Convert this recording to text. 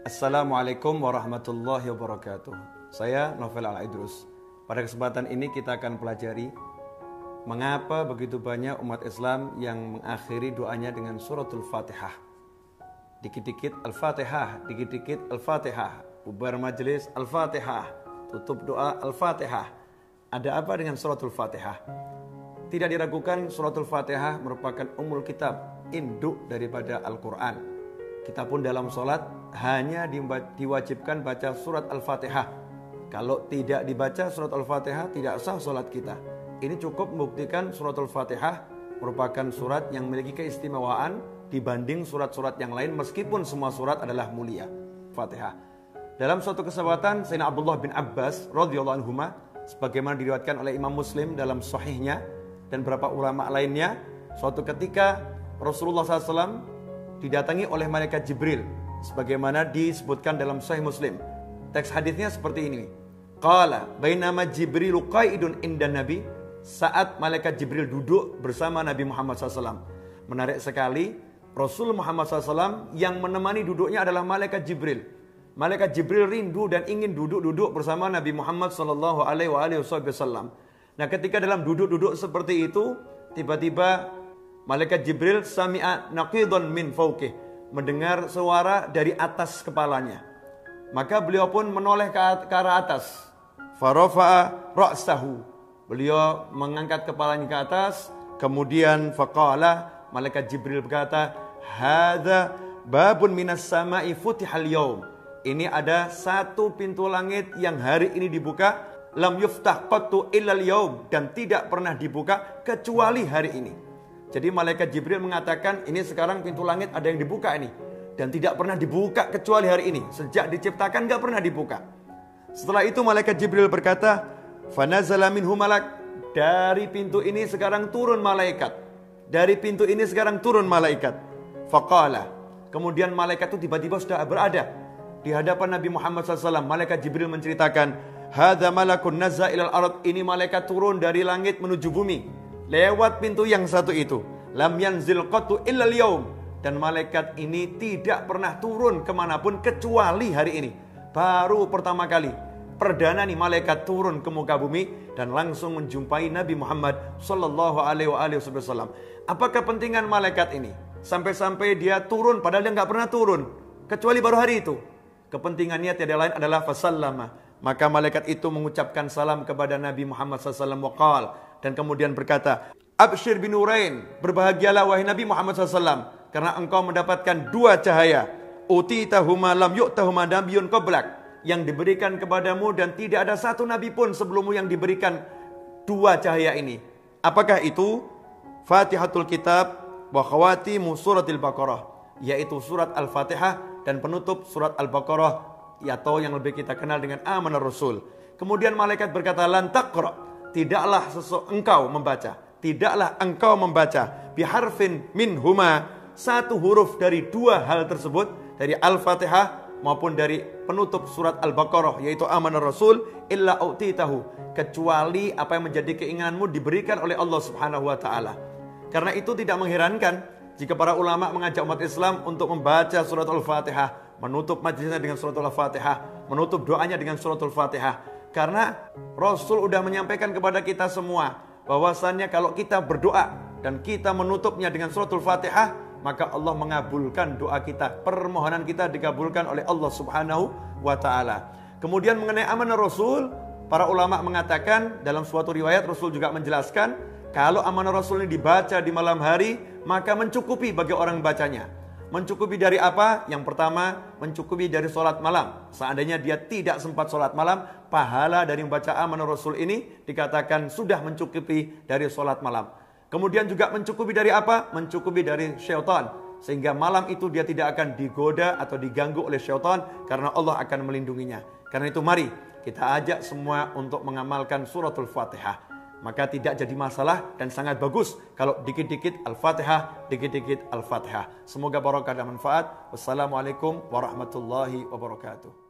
Assalamualaikum warahmatullahi wabarakatuh. Saya Novel Al-Idrus. Pada kesempatan ini kita akan pelajari mengapa begitu banyak umat Islam yang mengakhiri doanya dengan suratul Fatihah. Dikit-dikit Al-Fatihah, dikit-dikit Al-Fatihah. Bubar majelis Al-Fatihah, tutup doa Al-Fatihah. Ada apa dengan suratul Fatihah? Tidak diragukan suratul Fatihah merupakan ummul kitab, induk daripada Al-Quran. Kita pun dalam sholat hanya diwajibkan baca surat Al-Fatihah. Kalau tidak dibaca surat Al-Fatihah tidak sah sholat kita. Ini cukup membuktikan surat Al-Fatihah merupakan surat yang memiliki keistimewaan dibanding surat-surat yang lain meskipun semua surat adalah mulia. Fatihah. Dalam suatu kesempatan Sayyidina Abdullah bin Abbas radhiyallahu anhuma, sebagaimana diriwayatkan oleh Imam Muslim dalam sahihnya dan beberapa ulama lainnya, suatu ketika Rasulullah SAW didatangi oleh malaikat Jibril sebagaimana disebutkan dalam Sahih Muslim. Teks hadisnya seperti ini. Qala bainama Jibrilu qaidun indan Nabi, saat malaikat Jibril duduk bersama Nabi Muhammad SAW. Menarik sekali, Rasul Muhammad SAW yang menemani duduknya adalah malaikat Jibril. Malaikat Jibril rindu dan ingin duduk-duduk bersama Nabi Muhammad SAW. Nah, ketika dalam duduk-duduk seperti itu, tiba-tiba malaikat Jibril sami'a naqidun min fawqih, mendengar suara dari atas kepalanya. Maka beliau pun menoleh ke arah atas. Farafa'a ra'sahu. Beliau mengangkat kepalanya ke atas, kemudian faqala, malaikat Jibril berkata, hadza babun minas sama'i futihal yaum. Ini ada satu pintu langit yang hari ini dibuka, lam yuftah qattu illal yaum, dan tidak pernah dibuka kecuali hari ini. Jadi malaikat Jibril mengatakan, ini sekarang pintu langit ada yang dibuka ini. Dan tidak pernah dibuka kecuali hari ini. Sejak diciptakan gak pernah dibuka. Setelah itu malaikat Jibril berkata, fanazala minhu malak. Dari pintu ini sekarang turun malaikat. Dari pintu ini sekarang turun malaikat. Faqala. Kemudian malaikat itu tiba-tiba sudah berada di hadapan Nabi Muhammad SAW. Malaikat Jibril menceritakan, hadza malakun nazza ilal ard. Ini malaikat turun dari langit menuju bumi lewat pintu yang satu itu. Lam yanzil qattu illal yaum. Dan malaikat ini tidak pernah turun kemanapun kecuali hari ini. Baru pertama kali, perdana nih malaikat turun ke muka bumi dan langsung menjumpai Nabi Muhammad sallallahu alaihi wasallam. Apa kepentingan malaikat ini? Sampai-sampai dia turun padahal dia nggak pernah turun kecuali baru hari itu. Kepentingannya tiada lain adalah fasallama. Maka malaikat itu mengucapkan salam kepada Nabi Muhammad SAW waqal, dan kemudian berkata, abshir binurain, berbahagialah wahai Nabi Muhammad SAW, karena engkau mendapatkan dua cahaya, utitahuma lam yu'tahuma nabiyyun qablak, yang diberikan kepadamu dan tidak ada satu nabi pun sebelummu yang diberikan dua cahaya ini. Apakah itu? Fatihatul kitab wa khawatimu suratil Baqarah, yaitu surat Al-Fatihah dan penutup surat Al-Baqarah, atau yang lebih kita kenal dengan Amanar Rasul. Kemudian malaikat berkata, lan taqra, tidaklah engkau membaca biharfin minhuma, satu huruf dari dua hal tersebut, dari Al-Fatihah maupun dari penutup surat Al-Baqarah yaitu Amanar Rasul, illa utitahu, kecuali apa yang menjadi keinginanmu diberikan oleh Allah Subhanahu wa taala. Karena itu tidak mengherankan jika para ulama mengajak umat Islam untuk membaca surat Al-Fatihah, menutup majelisnya dengan surat Al-Fatihah, menutup doanya dengan surat Al-Fatihah. Karena Rasul sudah menyampaikan kepada kita semua bahwasannya kalau kita berdoa dan kita menutupnya dengan surat Al-Fatihah, maka Allah mengabulkan doa kita, permohonan kita dikabulkan oleh Allah Subhanahu wa taala. Kemudian mengenai Amanar Rasul, para ulama mengatakan dalam suatu riwayat Rasul juga menjelaskan, kalau Amanar Rasul ini dibaca di malam hari, maka mencukupi bagi orang bacanya. Mencukupi dari apa? Yang pertama, mencukupi dari sholat malam. Seandainya dia tidak sempat sholat malam, pahala dari membaca Amanar Rasul ini dikatakan sudah mencukupi dari sholat malam. Kemudian juga mencukupi dari apa? Mencukupi dari syaitan. Sehingga malam itu dia tidak akan digoda atau diganggu oleh syaitan, karena Allah akan melindunginya. Karena itu mari kita ajak semua untuk mengamalkan suratul Fatihah. Maka tidak jadi masalah dan sangat bagus kalau dikit-dikit Al-Fatihah, dikit-dikit Al-Fatihah. Semoga barokah dan manfaat. Wassalamualaikum warahmatullahi wabarakatuh.